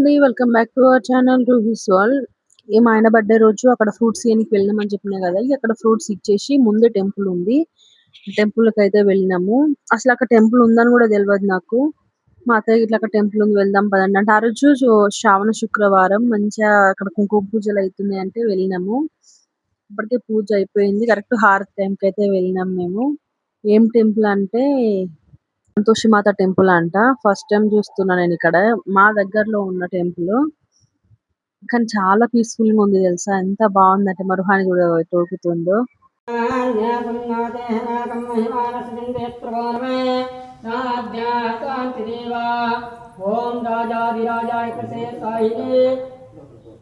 అండి. Welcome back to our channel Roohi's world. మా ఆయన బర్త్డే రోజు అక్కడ ఫ్రూట్స్ ఇయనికి వెళ్ళినామని చెప్పినా కదా, అక్కడ ఫ్రూట్స్ ఇచ్చేసి ముందే టెంపుల్ ఉంది, టెంపుల్కి అయితే వెళ్ళినాము. అసలు అక్కడ టెంపుల్ ఉందని కూడా తెలియదు నాకు. మా అత్తయ్య ఇట్లా అక్కడ టెంపుల్ ఉంది వెళ్దాం పదండి అంటే, ఆ రోజు శ్రావణ శుక్రవారం మంచిగా అక్కడ కుంకుమ పూజలు అవుతున్నాయి అంటే వెళ్ళినాము. ఇప్పటికే పూజ అయిపోయింది, కరెక్ట్ హారతి టైంకి అయితే వెళ్ళినాం మేము. ఏం టెంపుల్ అంటే సంతోషి మాత టెంపుల్ అంట. ఫస్ట్ టైం చూస్తున్నా నేను ఇక్కడ మా దగ్గరలో ఉన్న టెంపుల్. కానీ చాలా పీస్ఫుల్ గా ఉంది తెలుసా, ఎంత బాగుందంటే మరుహాని కూడా తోడుకుతుందో.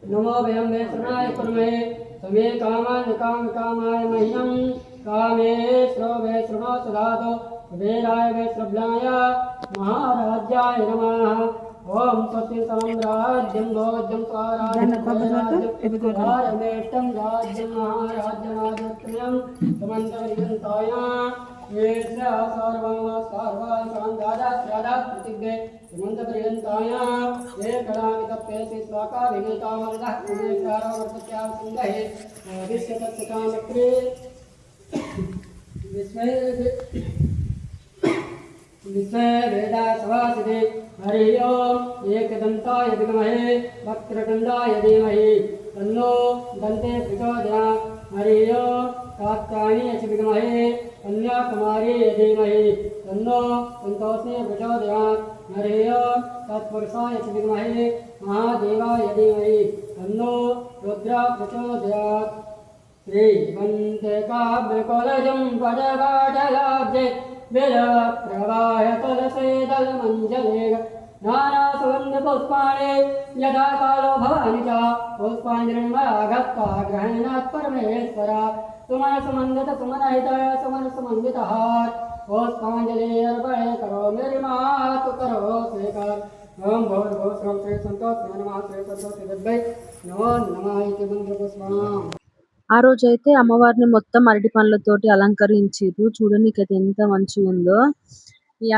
नमो वयं वैष्णवाय कुर्महे तमे कामान् कामाय मह्यं कामेश्वरो वैष्णवो सदातो कुबेराय वैष्णव्याय महाराज्याय नमः। ओम स्वस्ति साम्राज्यं भोज्यं स्वाराज्यं राज्यं महाराज्यमादित्यं समन्तपर्यन्ताय येषा सर्वं सर्वाय सान्दादास्रादा प्रतिज्ञे समन्तपर्यन्ताय ये कलामितप्येति स्वाका विगतावरदः कुमेकारावर्तत्याः सङ्गहे विश्वतत्कामक्रे विस्मय वेदासवासिने हरि ओम एकदन्ताय विद्महे वक्रतुण्डाय धीमहि तन्नो दन्ते प्रचोदयात्। हरि ओम कात्यायनाय च विद्महे कन्याकुमारी धीमहि तन्नो सन्तोषिने प्रचोदयात्। हरि ओम तत्पुरुषाय च विद्महे महादेवाय धीमहि तन्नो रुद्रः प्रचोदयात्। श्रीमन्ते काव्यकुलजं पदपाठलाब्जे विरप्रवाह तुलसे दलमञ्जले नानासुगन्धपुष्पाणि यथा कालो भवानि च पुष्पाञ्जलिर्मयागत्वा ग्रहणात् परमेश्वर सुमनसुमन्वित सुमनहितः सुमनसुमन्वितहार पुष्पाञ्जलि अर्पणे करोमि मातु करो स्वीकार। ओम भूर्भुवः स्वः श्री संतोषि नमः श्री संतोषि देवै नमो नमः इति मंत्रपुष्पम्। ఆ రోజైతే అమ్మవారిని మొత్తం అరటి పండ్లతోటి అలంకరించారు. చూడడానికి అయితే ఎంత మంచిగా ఉందో.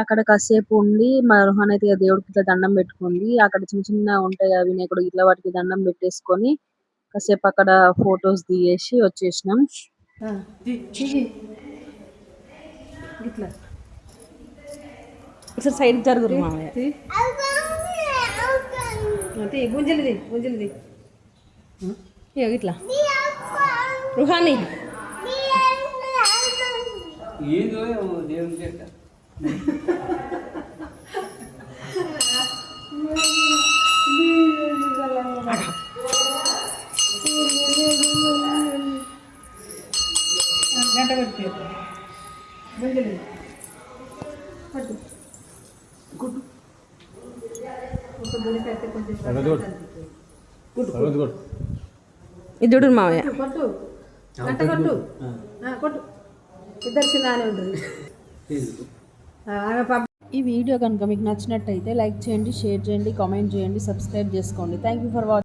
అక్కడ కాసేపు ఉండి మా రోహన్ అయితే దేవుడికి ఇట్లా దండం పెట్టుకుంది. అక్కడ చిన్న చిన్న ఉంటాయి కదా వినాయకుడు, ఇట్లా వాటికి దండం పెట్టేసుకొని కాసేపు అక్కడ ఫొటోస్ దిగేసి వచ్చేసినాం. సైడ్ జరుగురు మామయ్య గుంజలిది గుంజలిది ఇట్లా రుహాని ఏదో దేవుని చెట్ట గంట పెట్టి ఇది చూడు మావయ్య ఈ వీడియో కనుక మీకు నచ్చినట్టయితే లైక్ చేయండి, షేర్ చేయండి, కామెంట్ చేయండి, సబ్స్క్రైబ్ చేసుకోండి. Thank you for watching.